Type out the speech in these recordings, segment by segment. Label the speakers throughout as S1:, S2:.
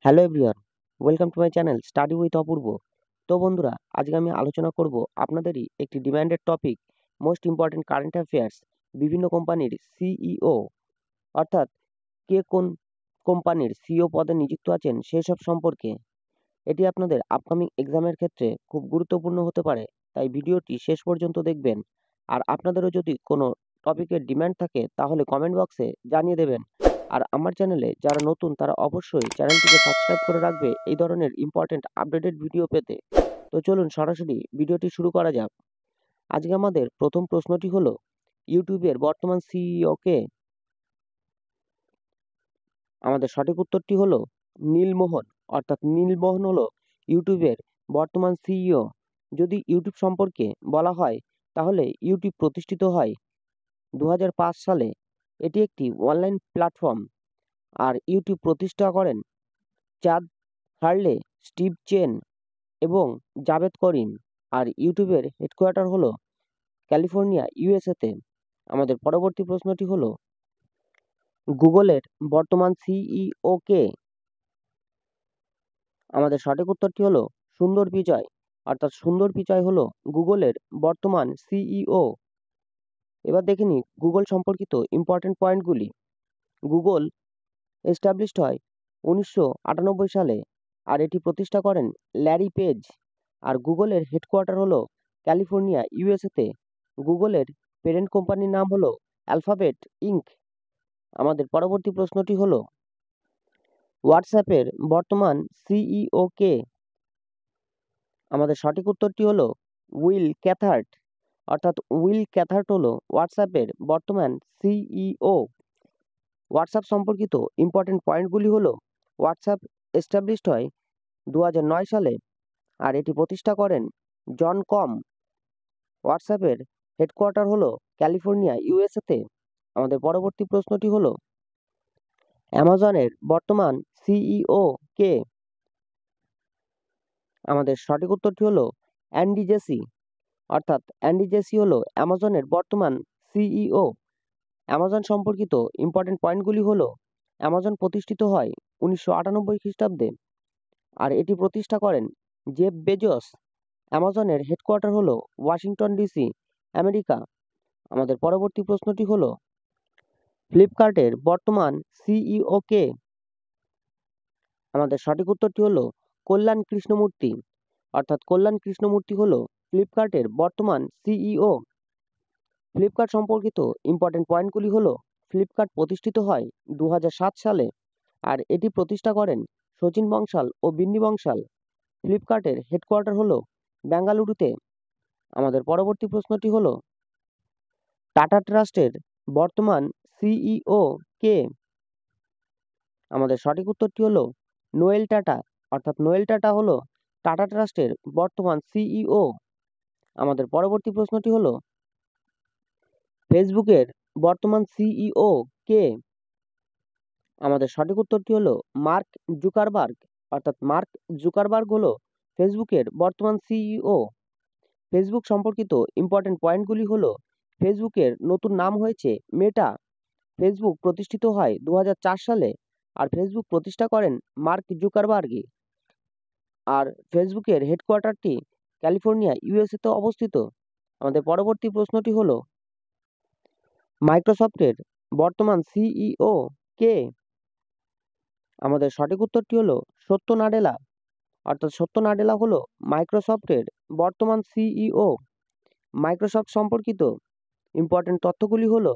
S1: Hello everyone, welcome to my channel study with Apurba. তো বন্ধুরা, আজকে আমি আলোচনা করব আপনাদেরই একটি demanded topic, most important current affairs, বিভিন্ন কোম্পানির সিইও, অর্থাৎ কে কোন কোম্পানির সিইও পদে নিযুক্ত আছেন সেসব সম্পর্কে। এটি আপনাদের আপকামিং এক্সামের ক্ষেত্রে খুব গুরুত্বপূর্ণ হতে পারে, তাই ভিডিওটি শেষ পর্যন্ত দেখবেন। আর আপনাদেরও যদি কোনো টপিকের ডিমান্ড থাকে তাহলে কমেন্ট বক্সে জানিয়ে দেবেন। আর আমার চ্যানেলে যারা নতুন তারা অবশ্যই চ্যানেলটিকে সাবস্ক্রাইব করে রাখবে এই ধরনের ইম্পর্টেন্ট আপডেটেড ভিডিও পেতে। তো চলুন সরাসরি ভিডিওটি শুরু করা যাক। আজকে আমাদের প্রথম প্রশ্নটি হলো, ইউটিউবের বর্তমান সিইও কে? আমাদের সঠিক উত্তরটি হলো নীলমোহন। অর্থাৎ নীলমোহন হলো ইউটিউবের বর্তমান সিইও। যদি ইউটিউব সম্পর্কে বলা হয় তাহলে ইউটিউব প্রতিষ্ঠিত হয় 2005 সালে। এটি একটি অনলাইন প্ল্যাটফর্ম। আর ইউটিউব প্রতিষ্ঠা করেন চাদ হার্লে, স্টিভ চেন এবং জাভেদ করিম। আর ইউটিউবের হেডকোয়ার্টার হলো ক্যালিফোর্নিয়া, ইউএসএতে। আমাদের পরবর্তী প্রশ্নটি হলো, গুগলের বর্তমান সিইও কে? আমাদের সঠিক উত্তরটি হলো সুন্দর পিচাই। অর্থাৎ সুন্দর পিচাই হলো গুগলের বর্তমান সিইও। এবার দেখে নিই গুগল সম্পর্কিত ইম্পর্টেন্ট পয়েন্টগুলি। গুগল এস্টাবলিশড হয় 1998 সালে। আর এটি প্রতিষ্ঠা করেন ল্যারি পেজ। আর গুগলের হেডকোয়ার্টার হলো ক্যালিফোর্নিয়া, ইউএসএতে। গুগলের পেরেন্ট কোম্পানির নাম হলো অ্যালফাবেট ইনক। আমাদের পরবর্তী প্রশ্নটি হলো, হোয়াটসঅ্যাপের বর্তমান সিইও কে? আমাদের সঠিক উত্তরটি হলো উইল ক্যাথার্ট। অর্থাৎ উইল ক্যাথার্ট হলো হোয়াটসঅ্যাপের বর্তমান সিইও। হোয়াটসঅ্যাপ সম্পর্কিত ইম্পর্টেন্ট পয়েন্টগুলি হলো, হোয়াটসঅ্যাপ এস্টাবলিশড হয় 2009 সালে। আর এটি প্রতিষ্ঠা করেন জন কম। হোয়াটসঅ্যাপের হেডকোয়ার্টার হলো ক্যালিফোর্নিয়া, ইউএসএতে। আমাদের পরবর্তী প্রশ্নটি হলো, অ্যামাজনের বর্তমান সিইও কে? আমাদের সঠিক উত্তরটি হলো অ্যান্ডি জেসি। অর্থাৎ অ্যান্ডি জেসি হলো অ্যামাজনের বর্তমান সিইও। অ্যামাজন সম্পর্কিত ইম্পর্টেন্ট পয়েন্টগুলি হলো, অ্যামাজন প্রতিষ্ঠিত হয় 1998 খ্রিস্টাব্দে। আর এটি প্রতিষ্ঠা করেন জেফ বেজোস। অ্যামাজনের হেডকোয়ার্টার হলো ওয়াশিংটন ডিসি, আমেরিকা। আমাদের পরবর্তী প্রশ্নটি হলো, ফ্লিপকার্টের বর্তমান সিইও কে? আমাদের সঠিক উত্তরটি হলো কল্যাণ কৃষ্ণমূর্তি। অর্থাৎ কল্যাণ কৃষ্ণমূর্তি হলো ফ্লিপকার্টের বর্তমান সিইও। ফ্লিপকার্ট সম্পর্কিত ইম্পর্টেন্ট পয়েন্টগুলি হলো, ফ্লিপকার্ট প্রতিষ্ঠিত হয় 2007 সালে। আর এটি প্রতিষ্ঠা করেন শচীন বংশাল ও বিন্নি বংশাল। ফ্লিপকার্টের হেডকোয়ার্টার হলো বেঙ্গালুরুতে। আমাদের পরবর্তী প্রশ্নটি হলো, টাটা ট্রাস্টের বর্তমান সিইও কে? আমাদের সঠিক উত্তরটি হলো নোয়েল টাটা। অর্থাৎ নোয়েল টাটা হলো টাটা ট্রাস্টের বর্তমান সিইও। আমাদের পরবর্তী প্রশ্নটি হলো, ফেসবুকের বর্তমান সিইও কে? আমাদের সঠিক উত্তরটি হলো মার্ক জুকারবার্গ। অর্থাৎ মার্ক জুকারবার্গ হলো ফেসবুকের বর্তমান সিইও। ফেসবুক সম্পর্কিত ইম্পর্টেন্ট পয়েন্টগুলি হলো, ফেসবুকের নতুন নাম হয়েছে মেটা। ফেসবুক প্রতিষ্ঠিত হয় 2004 সালে। আর ফেসবুক প্রতিষ্ঠা করেন মার্ক জুকারবার্গি। আর ফেসবুকের হেডকোয়ার্টারটি ক্যালিফোর্নিয়া, ইউএসএতে অবস্থিত। আমাদের পরবর্তী প্রশ্নটি হলো, মাইক্রোসফটের বর্তমান সিইও কে? আমাদের সঠিক উত্তরটি হলো সত্য নাডেলা। অর্থাৎ সত্য নাডেলা হলো মাইক্রোসফটের বর্তমান সিইও। মাইক্রোসফট সম্পর্কিত ইম্পর্টেন্ট তথ্যগুলি হলো,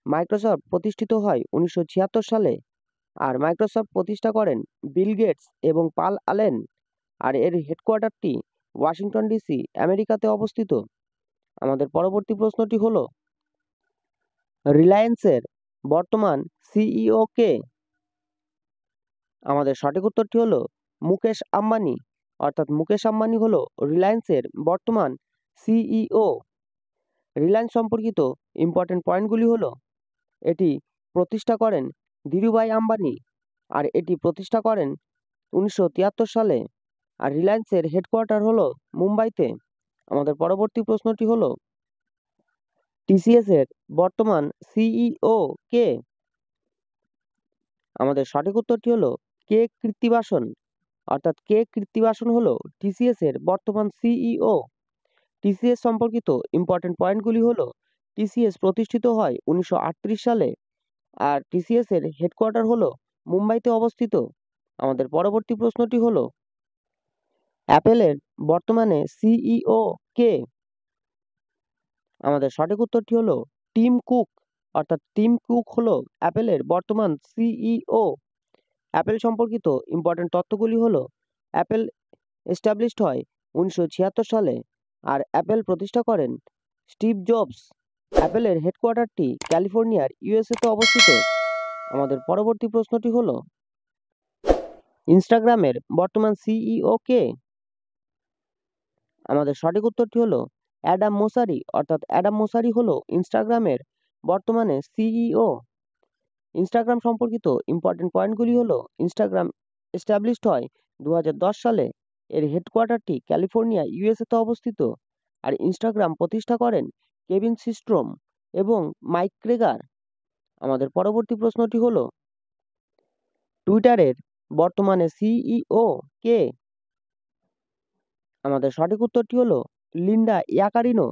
S1: মাইক্রোসফট প্রতিষ্ঠিত হয় 1976 সালে। আর মাইক্রোসফট প্রতিষ্ঠা করেন বিল গেটস এবং পাল আলেন। আর এর হেডকোয়ার্টারটি ওয়াশিংটন ডিসি, আমেরিকাতে অবস্থিত। আমাদের পরবর্তী প্রশ্নটি হলো, রিলায়েন্সের বর্তমান সিইও কে? আমাদের সঠিক উত্তরটি হলো মুকেশ আম্বানি। অর্থাৎ মুকেশ আম্বানি হলো রিলায়েন্সের বর্তমান সিইও। রিলায়েন্স সম্পর্কিত ইম্পর্টেন্ট পয়েন্টগুলি হলো, এটি প্রতিষ্ঠা করেন ধীরুভাই আম্বানি। আর এটি প্রতিষ্ঠা করেন 1973 সালে। আর রিলায়েন্সের হেডকোয়ার্টার হলো মুম্বাইতে। আমাদের পরবর্তী প্রশ্নটি হলো, টিসিএস এর বর্তমান সিইও কে? আমাদের সঠিক উত্তরটি হলো কে কৃত্তিবাসন অর্থাৎ কে কৃত্তিবাসন হলো টিসিএস এর বর্তমান সিইও। টিসিএস সম্পর্কিত ইম্পর্টেন্ট পয়েন্টগুলি হলো টিসিএস প্রতিষ্ঠিত হয় 1938 সালে, আর টিসিএস এর হেডকোয়ার্টার হলো মুম্বাইতে অবস্থিত। আমাদের পরবর্তী প্রশ্নটি হলো অ্যাপেলের বর্তমানে সিইও কে? আমাদের সঠিক উত্তরটি হলো টিম কুক, অর্থাৎ টিম কুক হলো অ্যাপেলের বর্তমান সিইও। অ্যাপেল সম্পর্কিত ইম্পর্টেন্ট তথ্যগুলি হলো অ্যাপেল এস্টাবলিশড হয় 1976 সালে, আর অ্যাপেল প্রতিষ্ঠা করেন স্টিভ জবস। অ্যাপেলের হেডকোয়ার্টারটি ক্যালিফোর্নিয়ার ইউএসএতে অবস্থিত। আমাদের পরবর্তী প্রশ্নটি হলো ইনস্টাগ্রামের বর্তমান সিইও কে? আমাদের সঠিক উত্তরটি হলো অ্যাডাম মোসারি, অর্থাৎ অ্যাডাম মোসারি হলো ইনস্টাগ্রামের বর্তমানে সিইও। ইনস্টাগ্রাম সম্পর্কিত ইম্পর্টেন্ট পয়েন্টগুলি হলো ইনস্টাগ্রাম এস্টাবলিশড হয় 2010 সালে, এর হেডকোয়ার্টারটি ক্যালিফোর্নিয়া ইউএসএতে অবস্থিত, আর ইনস্টাগ্রাম প্রতিষ্ঠা করেন কেভিন সিস্ট্রোম এবং মাইক ক্রেগার। আমাদের পরবর্তী প্রশ্নটি হলো টুইটারের বর্তমানে সিইও কে? আমাদের সঠিক উত্তরটি হলো লিন্ডা ইয়াকারিনো,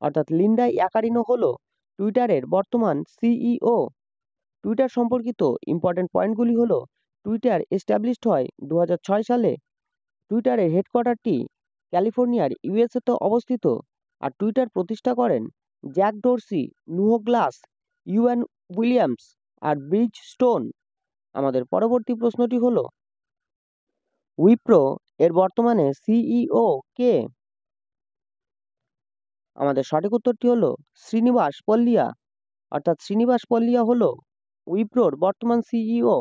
S1: অর্থাৎ লিন্ডা ইয়াকারিনো হলো টুইটারের বর্তমান সিইও। টুইটার সম্পর্কিত ইম্পর্টেন্ট পয়েন্টগুলি হলো টুইটার এস্টাবলিশড হয় 2006 সালে, টুইটারের হেডকোয়ার্টারটি ক্যালিফোর্নিয়ার ইউএসএতে অবস্থিত, আর টুইটার প্রতিষ্ঠা করেন Jack Dorsey, Noah Glass, Evan Williams আর ব্রিজ স্টোন। আমাদের পরবর্তী প্রশ্নটি হলো উইপ্রো এর বর্তমানে সিইও কে? আমাদের সঠিক উত্তরটি হলো শ্রীনিবাস পল্লিয়া, অর্থাৎ শ্রীনিবাস পল্লিয়া হলো উইপ্রোর বর্তমান সিইও।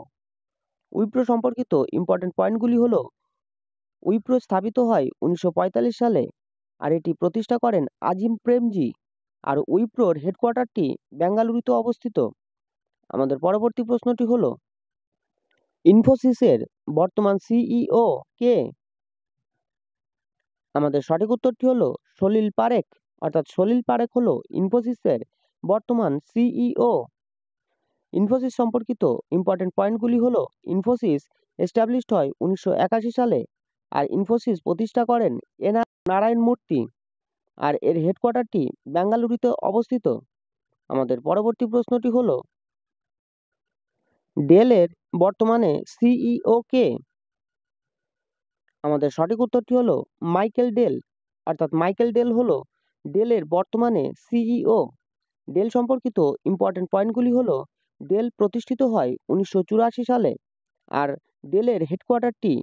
S1: উইপ্রো সম্পর্কিত ইম্পর্টেন্ট পয়েন্টগুলি হলো উইপ্রো স্থাপিত হয় 1945 সালে, আর এটি প্রতিষ্ঠা করেন আজিম প্রেমজি, আর উইপ্রোর হেডকোয়ার্টারটি বেঙ্গালুরুতে অবস্থিত। আমাদের পরবর্তী প্রশ্নটি হলো ইনফোসিসের বর্তমান সিইও কে? আমাদের সঠিক উত্তরটি হলো সলিল পারেখ, অর্থাৎ সলিল পারেখ হলো ইনফোসিসের বর্তমান সিইও। ইনফোসিস সম্পর্কিত ইম্পর্টেন্ট পয়েন্টগুলি হলো ইনফোসিস এস্টাবলিশড হয় 1981 সালে, আর ইনফোসিস প্রতিষ্ঠা করেন নারায়ণ মূর্তি, আর এর হেডকোয়ার্টারটি বেঙ্গালুরুতে অবস্থিত। আমাদের পরবর্তী প্রশ্নটি হলো ডেলের বর্তমানে সিইও কে? আমাদের সঠিক উত্তরটি হলো মাইকেল ডেল, অর্থাৎ মাইকেল ডেল হলো ডেলের বর্তমানে সিইও। ডেল সম্পর্কিত ইম্পর্টেন্ট পয়েন্টগুলি হলো ডেল প্রতিষ্ঠিত হয় 1984 সালে, আর ডেলের হেডকোয়ার্টারটি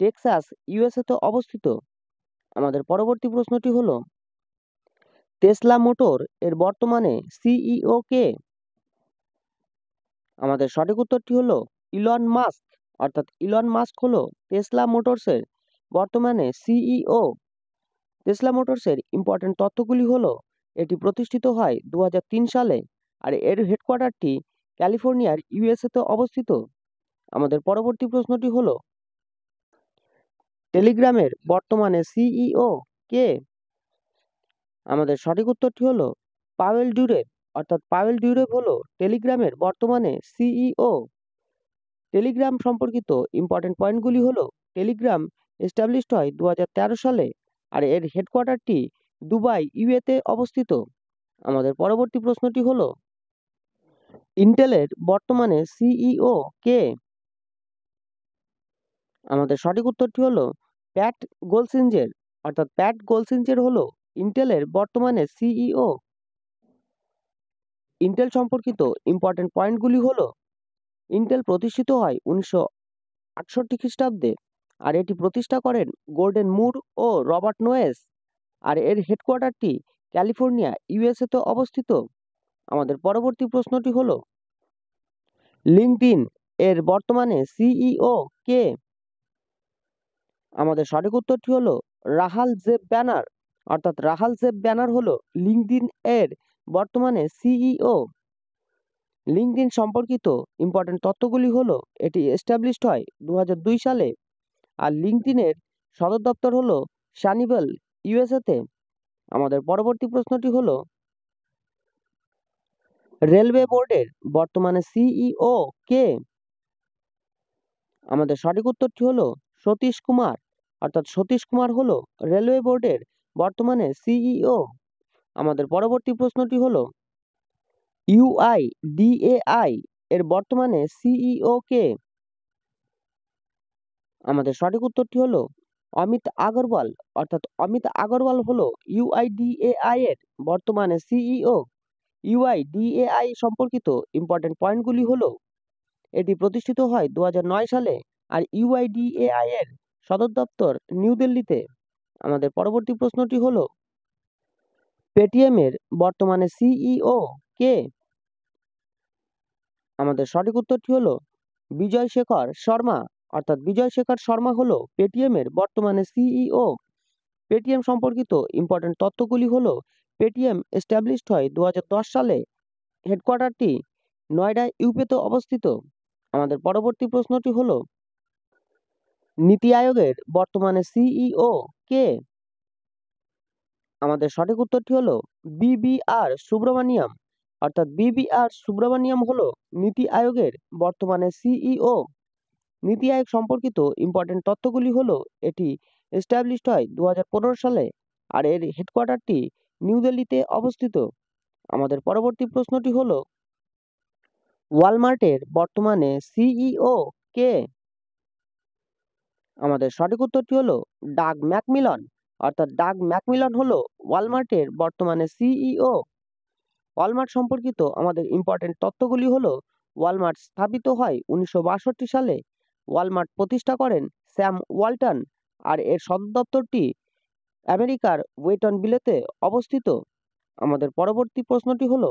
S1: টেক্সাস ইউএসএতে অবস্থিত। আমাদের পরবর্তী প্রশ্নটি হলো টেসলা মোটর এর বর্তমানে সিইও কে? আমাদের সঠিক উত্তরটি হলো ইলন মাস্ক, অর্থাৎ ইলন মাস্ক হলো টেসলা মোটরসের বর্তমানে সিইও। টেসলা মোটরসের ইম্পর্টেন্ট তথ্যগুলি হলো এটি প্রতিষ্ঠিত হয় 2003 সালে, আর এর হেডকোয়ার্টারটি ক্যালিফোর্নিয়ার ইউএসএতে অবস্থিত। আমাদের পরবর্তী প্রশ্নটি হলো টেলিগ্রামের বর্তমানে সিইও কে? আমাদের সঠিক উত্তরটি হলো পাওয়েল ডুরেভ, অর্থাৎ পাওয়েল ডুরেভ হলো টেলিগ্রামের বর্তমানে সিইও। টেলিগ্রাম সম্পর্কিত ইম্পর্টেন্ট পয়েন্টগুলি হলো টেলিগ্রাম এস্টাবলিশড হয় 2013 সালে, আর এর হেডকোয়ার্টারটি দুবাই ইউএতে অবস্থিত। আমাদের পরবর্তী প্রশ্নটি হলো ইন্টেলের বর্তমানে সিইও কে? আমাদের সঠিক উত্তরটি হলো প্যাট গোলসিঞ্জের, অর্থাৎ প্যাট গোলসিঞ্জের হলো ইন্টেলের বর্তমানে সিইও। ইন্টেল সম্পর্কিত ইম্পর্টেন্ট পয়েন্টগুলি হলো ইন্টেল প্রতিষ্ঠিত হয় 1968 খ্রিস্টাব্দে, আর এটি প্রতিষ্ঠা করেন গোর্ডেন মুর ও রবার্ট নোয়েস, আর এর হেডকোয়ার্টারটি ক্যালিফোর্নিয়া ইউএসএতে অবস্থিত। আমাদের পরবর্তী প্রশ্নটি হলো লিঙ্কডইন এর বর্তমানে সিইও কে? আমাদের সঠিক উত্তরটি হলো রাহাল জেব ব্যানার, অর্থাৎ রাহাল জেব ব্যানার হলো লিঙ্কডইন এর বর্তমানে সিইও। লিঙ্কডইন সম্পর্কিত ইম্পর্টেন্ট তথ্যগুলি হলো এটি এস্টাবলিশড হয় 2002 সালে, আর লিঙ্কডইনের সদর দপ্তর হলো সানিভেল ইউএসএতে। আমাদের পরবর্তী প্রশ্নটি হলো রেলওয়ে বোর্ডের বর্তমানে সিইও কে? আমাদের সঠিক উত্তরটি হলো সতীশ কুমার, অর্থাৎ সতীশ কুমার হলো রেলওয়ে বোর্ডের বর্তমানে সিইও। আমাদের পরবর্তী প্রশ্নটি হলো ইউআইডিএআই এর বর্তমানে সিইও কে? আমাদের সঠিক উত্তরটি হলো অমিত আগরওয়াল, অর্থাৎ অমিত আগরওয়াল হলো ইউআইডিএআই এর বর্তমানে সিইও। ইউআইডিএআই সম্পর্কিত ইম্পর্টেন্ট পয়েন্টগুলি হলো এটি প্রতিষ্ঠিত হয় 2009 সালে, আর ইউআইডিএআই এর সদর দপ্তর নিউ দিল্লিতে। আমাদের পরবর্তী প্রশ্নটি হলো পেটিএম এর বর্তমানে সিইও কে? আমাদের সঠিক উত্তরটি হলো বিজয় শেখর শর্মা, অর্থাৎ বিজয় শেখর শর্মা হলো পেটিএম এর বর্তমানে সিইও। পেটিএম সম্পর্কিত ইম্পর্টেন্ট তথ্যগুলি হলো পেটিএম এস্টাবলিশড হয় 2010 সালে, হেডকোয়ার্টারটি নয়ডা ইউপিতে অবস্থিত। আমাদের পরবর্তী প্রশ্নটি হলো নীতি আয়োগের বর্তমানে সিইও কে? আমাদের সঠিক উত্তরটি হলো বিবিআর সুব্রমণিয়াম, অর্থাৎ বিবিআর সুব্রমণিয়াম হলো নীতি আয়োগের বর্তমানে সিইও। নীতি আয়োগ সম্পর্কিত ইম্পর্টেন্ট তথ্যগুলি হলো এটি এস্টাবলিশড হয় 2015 সালে, আর এর হেডকোয়ার্টারটি নিউ দিল্লিতে অবস্থিত। আমাদের পরবর্তী প্রশ্নটি হলো ওয়ালমার্টের বর্তমানে সিইও কে? আমাদের সঠিক উত্তরটি হলো ডাগ ম্যাকমিলন, অর্থাৎ ডাগ ম্যাকমিলন হলো ওয়ালমার্টের বর্তমানে সিইও। ওয়ালমার্ট সম্পর্কিত আমাদের ইম্পর্টেন্ট তথ্যগুলি হলো ওয়ালমার্ট স্থাপিত হয় 1962 সালে। ওয়ালমার্ট প্রতিষ্ঠা করেন স্যাম ওয়ালটন, আর এর সদর দপ্তরটি আমেরিকার ওয়েটনভিলেতে অবস্থিত। আমাদের পরবর্তী প্রশ্নটি হলো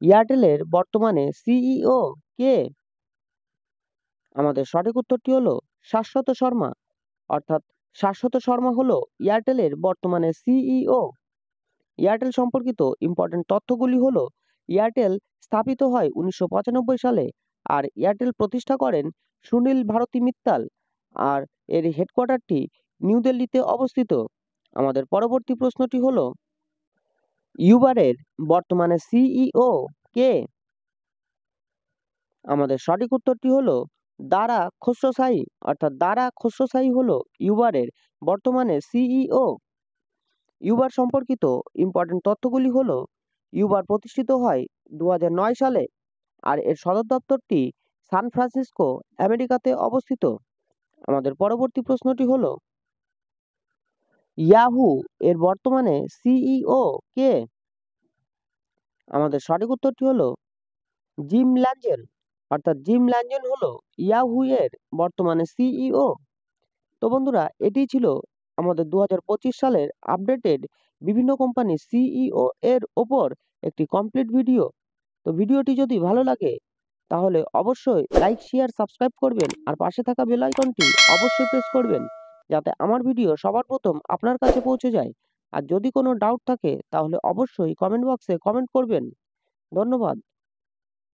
S1: এয়ারটেলের বর্তমানে সিইও কে? আমাদের সঠিক উত্তরটি হলো শাশ্বত শর্মা, অর্থাৎ শাশ্বত শর্মা হলো এয়ারটেলের বর্তমানে সিইও। এয়ারটেল সম্পর্কিত ইম্পর্টেন্ট তথ্যগুলি হলো এয়ারটেল স্থাপিত হয় 1995 সালে, আর এয়ারটেল প্রতিষ্ঠা করেন সুনীল ভারতী মিত্তাল, আর এর হেডকোয়ার্টারটি নিউ দিল্লিতে অবস্থিত। আমাদের পরবর্তী প্রশ্নটি হলো ইউবারের বর্তমানে সিইও কে? আমাদের সঠিক উত্তরটি হলো দারা খসরুশাহী, অর্থাৎ দারা খসরুশাহী হলো ইউবারের বর্তমানে সিইও। ইউবার সম্পর্কিত ইম্পর্টেন্ট তথ্যগুলি হলো ইউবার প্রতিষ্ঠিত হয় 2009 সালে, আর এর সদর দপ্তরটি সান ফ্রান্সিসকো আমেরিকাতে অবস্থিত। আমাদের পরবর্তী প্রশ্নটি হলো ইয়াহু এর বর্তমানে সিইও কে? আমাদের সঠিক উত্তরটি হলো জিম ল্যানজেন, অর্থাৎ জিম ল্যানজেন হলো ইয়াহু এর বর্তমানে সিইও। তো বন্ধুরা, এটি ছিল আমাদের 2025 সালের আপডেটেড বিভিন্ন কোম্পানির সিইও এর ওপর একটি কমপ্লিট ভিডিও। তো ভিডিওটি যদি ভালো লাগে তাহলে অবশ্যই লাইক শেয়ার সাবস্ক্রাইব করবেন, আর পাশে থাকা বেল আইকনটি অবশ্যই প্রেস করবেন যাতে আমার ভিডিও সবার প্রথম আপনার কাছে পৌঁছে যায়। আর যদি কোনো ডাউট থাকে তাহলে অবশ্যই কমেন্ট বক্সে কমেন্ট করবেন। ধন্যবাদ।